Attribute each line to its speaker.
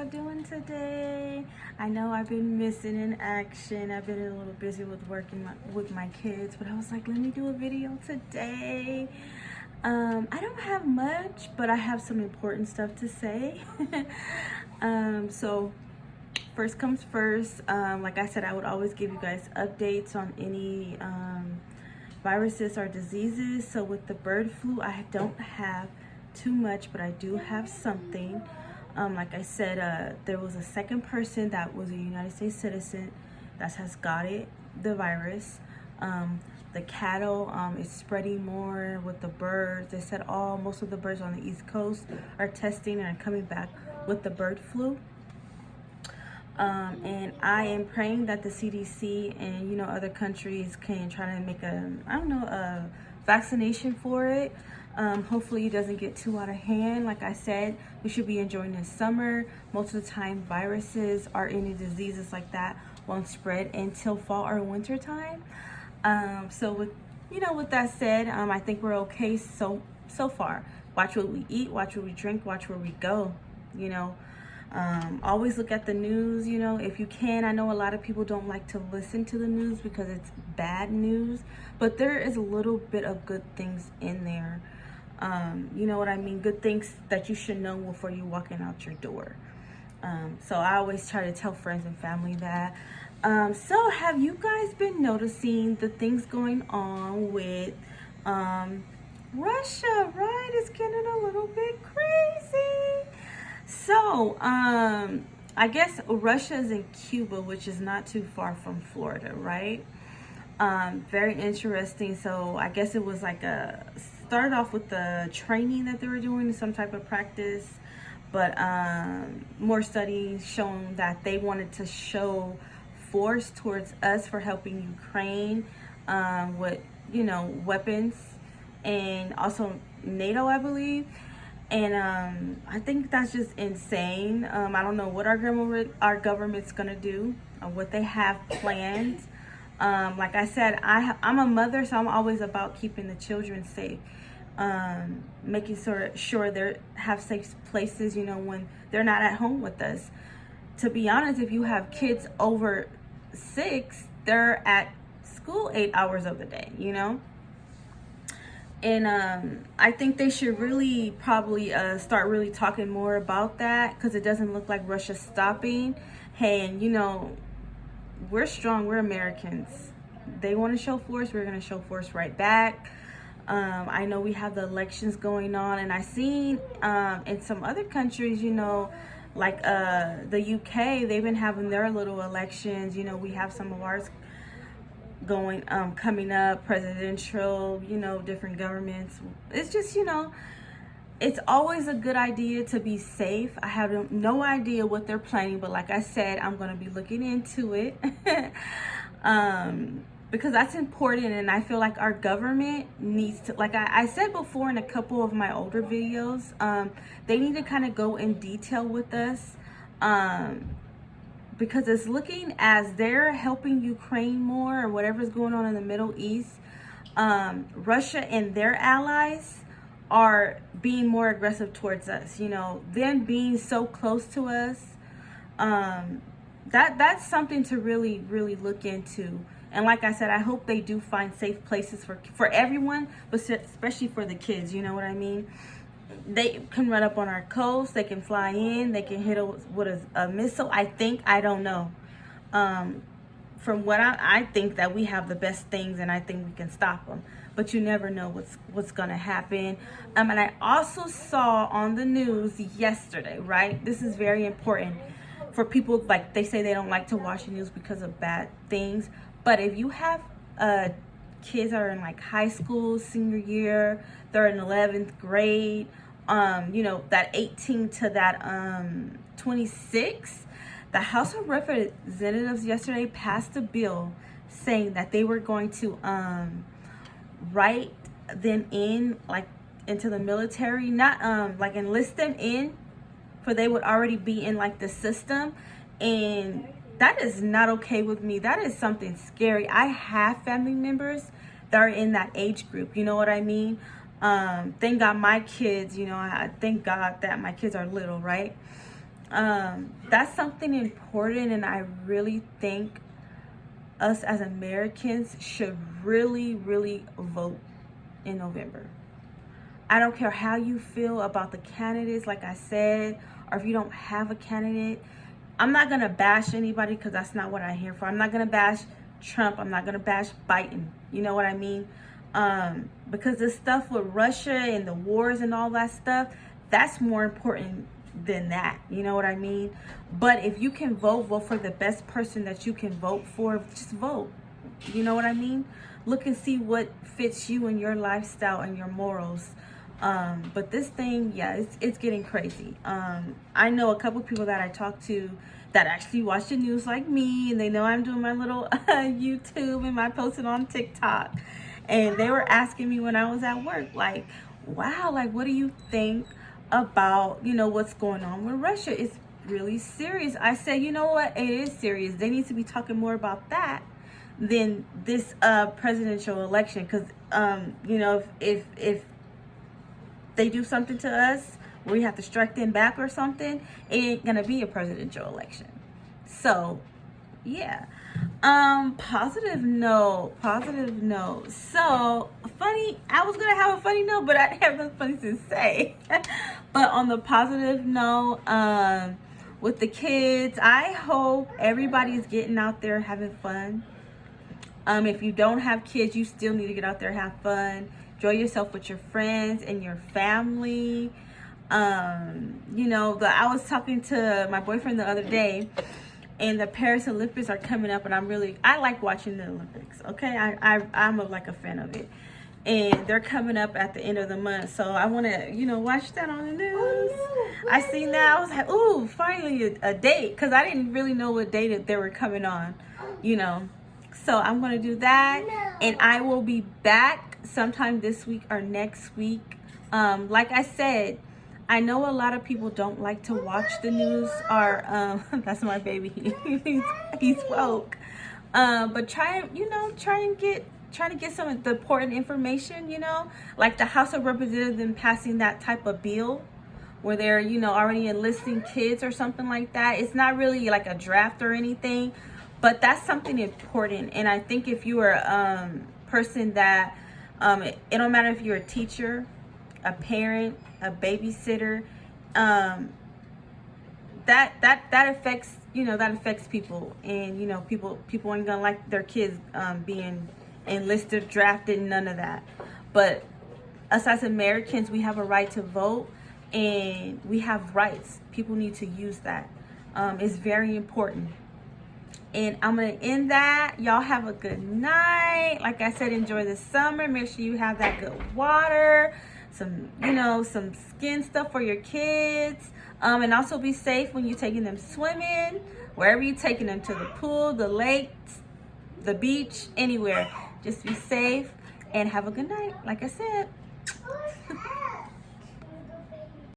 Speaker 1: y'all doing today? I know I've been missing in action. I've been a little busy with working with my kids, but I was like, let me do a video today. I don't have much, but I have some important stuff to say. So first comes first. Like I said, I would always give you guys updates on any viruses or diseases. So with the bird flu, I don't have too much, but I do have something. Like I said, there was a second person that was a United States citizen that has got the virus. The cattle is spreading more with the birds. They said most of the birds on the East Coast are testing and are coming back with the bird flu. And I am praying that the CDC and other countries can try to make a vaccination for it. Hopefully it doesn't get too out of hand. Like I said, we should be enjoying this summer. Most of the time, viruses or any diseases like that won't spread until fall or winter time. So with that said, I think we're okay so far. Watch what we eat, watch what we drink, watch where we go. Always look at the news, if you can. I know a lot of people don't like to listen to the news because it's bad news, but there is a little bit of good things in there. You know what I mean? Good things that you should know before you walking out your door. So I always try to tell friends and family that. So have you guys been noticing the things going on with Russia, right? It's getting a little bit crazy. So, I guess Russia is in Cuba, which is not too far from Florida, right? Very interesting. So I guess it was like started off with the training that they were doing, some type of practice, but more studies showing that they wanted to show force towards us for helping Ukraine with, weapons, and also NATO, I believe. And I think that's just insane. I don't know what our government's gonna do, or what they have planned. Like I said, I'm a mother, so I'm always about keeping the children safe, making sure they have safe places, when they're not at home with us. To be honest, if you have kids over 6, they're at school 8 hours of the day, And I think they should really probably start really talking more about that, because it doesn't look like Russia's stopping. Hey, and we're strong. We're Americans. They want to show force. We're going to show force right back. I know we have the elections going on, and I've seen in some other countries, like the UK, they've been having their little elections. We have some of ours coming up, presidential, different governments. It's just, it's always a good idea to be safe. I have no idea what they're planning, but like I said, I'm going to be looking into it. Because that's important, and I feel like our government needs to, like I said before in a couple of my older videos, they need to kind of go in detail with us, because it's looking as they're helping Ukraine more, or whatever's going on in the Middle East. Russia and their allies are being more aggressive towards us. Them being so close to us, that's something to really, really look into. And like I said, I hope they do find safe places for everyone, but especially for the kids. You know what I mean? They can run up on our coast. They can fly in. They can hit us with a missile. I don't know. From what I think that we have the best things, and I think we can stop them. But you never know what's going to happen. And I also saw on the news yesterday, right? This is very important for people, like they say they don't like to watch the news because of bad things. But if you have kids that are in like high school, senior year, they're in 11th grade, that 18 to that 26, the House of Representatives yesterday passed a bill saying that they were going to write them in, like, into the military, not like enlist them in, for they would already be in like the system. And that is not okay with me. That is something scary. I have family members that are in that age group. You know what I mean? Thank God my kids, I thank God that my kids are little, right? That's something important, and I really think us as Americans should really, really vote in November. I don't care how you feel about the candidates, like I said, or if you don't have a candidate. I'm not going to bash anybody because that's not what I'm here for. I'm not going to bash Trump. I'm not going to bash Biden. You know what I mean? Because this stuff with Russia and the wars and all that stuff, that's more important than that. You know what I mean? But if you can vote for the best person that you can vote for. Just vote. You know what I mean? Look and see what fits you and your lifestyle and your morals. But this thing, yeah, it's getting crazy. I know a couple people that I talk to that actually watch the news like me, and they know I'm doing my little YouTube and my posting on TikTok. And they were asking me when I was at work, like, wow, like, what do you think about, what's going on with Russia? It's really serious. I said, you know what? It is serious. They need to be talking more about that than this presidential election. Because, if they do something to us where we have to strike them back or something, it ain't gonna be a presidential election. So yeah. Positive note. So funny, I was gonna have a funny note, but I didn't have nothing funny to say. But on the positive note, with the kids, I hope everybody's getting out there having fun. If you don't have kids, you still need to get out there, have fun. Enjoy yourself with your friends and your family. I was talking to my boyfriend the other day, and the Paris Olympics are coming up, and I like watching the Olympics. Okay, I'm like a fan of it, and they're coming up at the end of the month, so I want to watch that on the news. I seen that, I was like, ooh, finally a date, because I didn't really know what date that they were coming on. So I'm going to do that, and I will be back sometime this week or next week. Like I said, I know a lot of people don't like to watch the news, or that's my baby. He's woke. But try to get some of the important information. Like the House of Representatives passing that type of bill where they're already enlisting kids or something like that. It's not really like a draft or anything, but that's something important. And I think if you are a person that it don't matter if you're a teacher, a parent, a babysitter, that affects people, and people ain't gonna like their kids being enlisted, drafted, none of that. But us as Americans, we have a right to vote, and we have rights. People need to use that. It's very important. And I'm going to end that. Y'all have a good night. Like I said, enjoy the summer. Make sure you have that good water, some skin stuff for your kids. And also be safe when you're taking them swimming, wherever you're taking them, to the pool, the lakes, the beach, anywhere. Just be safe and have a good night, like I said.